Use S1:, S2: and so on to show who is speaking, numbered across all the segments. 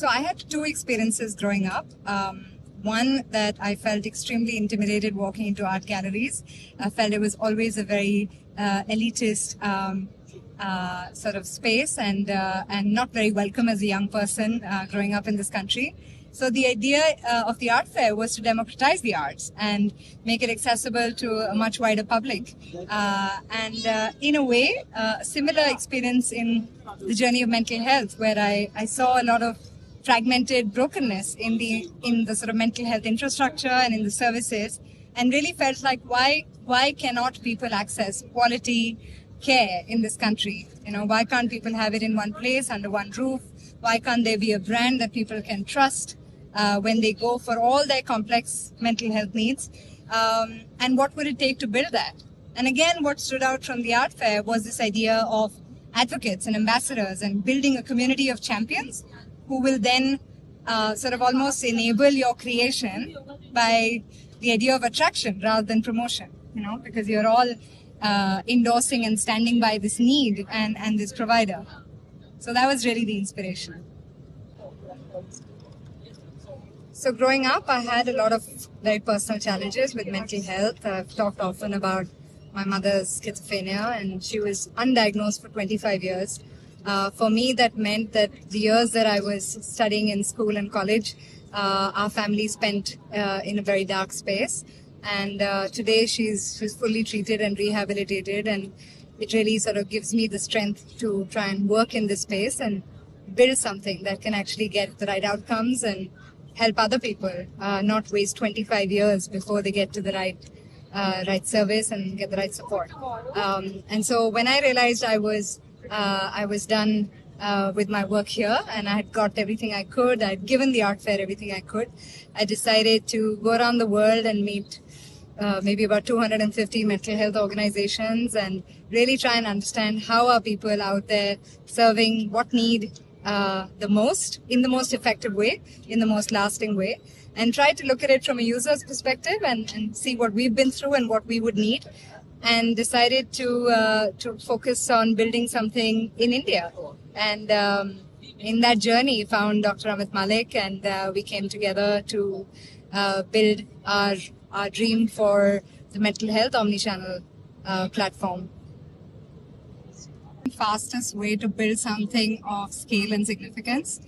S1: So I had two experiences growing up. One that I felt extremely intimidated walking into art galleries. I felt it was always a very elitist sort of space and not very welcome as a young person growing up in this country. So the idea of the art fair was to democratize the arts and make it accessible to a much wider public. In a way, a similar experience in the journey of mental health, where I saw a lot of fragmented brokenness in the sort of mental health infrastructure and in the services, and really felt like why cannot people access quality care in this country? Why can't people have it in one place under one roof? Why can't there be a brand that people can trust when they go for all their complex mental health needs? And what would it take to build that? And again, what stood out from the art fair was this idea of advocates and ambassadors and building a community of champions who will then sort of almost enable your creation by the idea of attraction rather than promotion, because you're all endorsing and standing by this need and this provider. So that was really the inspiration. So growing up, I had a lot of very personal challenges with mental health. I've talked often about my mother's schizophrenia, and she was undiagnosed for 25 years. For me, that meant that the years that I was studying in school and college, our family spent in a very dark space. And today she's fully treated and rehabilitated, and it really sort of gives me the strength to try and work in this space and build something that can actually get the right outcomes and help other people not waste 25 years before they get to the right service and get the right support. And so when I realized I was done with my work here and I had got everything I could, I'd given the art fair everything I could, I decided to go around the world and meet maybe about 250 mental health organizations and really try and understand how are people out there serving what need the most, in the most effective way, in the most lasting way, and try to look at it from a user's perspective and see what we've been through and what we would need, and decided to focus on building something in India. And in that journey, found Dr. Amit Malik, and we came together to build our dream for the mental health omnichannel platform. The fastest way to build something of scale and significance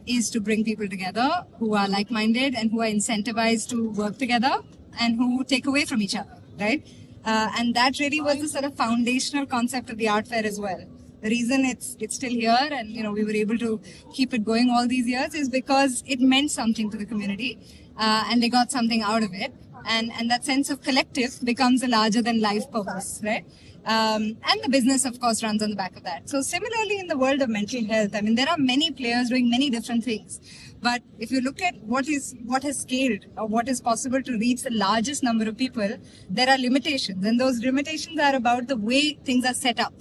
S1: is to bring people together who are like-minded and who are incentivized to work together and who take away from each other, right? And that really was the sort of foundational concept of the art fair as well. The reason it's still here and we were able to keep it going all these years is because it meant something to the community and they got something out of it, and that sense of collective becomes a larger than life purpose, right? And the business, of course, runs on the back of that. So similarly, in the world of mental health, I mean, there are many players doing many different things. But if you look at what has scaled or what is possible to reach the largest number of people, there are limitations. And those limitations are about the way things are set up.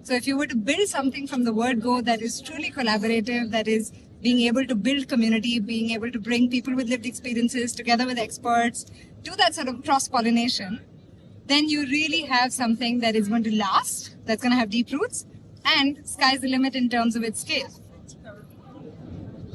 S1: So if you were to build something from the word go that is truly collaborative, that is being able to build community, being able to bring people with lived experiences together with experts, do that sort of cross-pollination, then you really have something that is going to last, that's going to have deep roots, and sky's the limit in terms of its scale.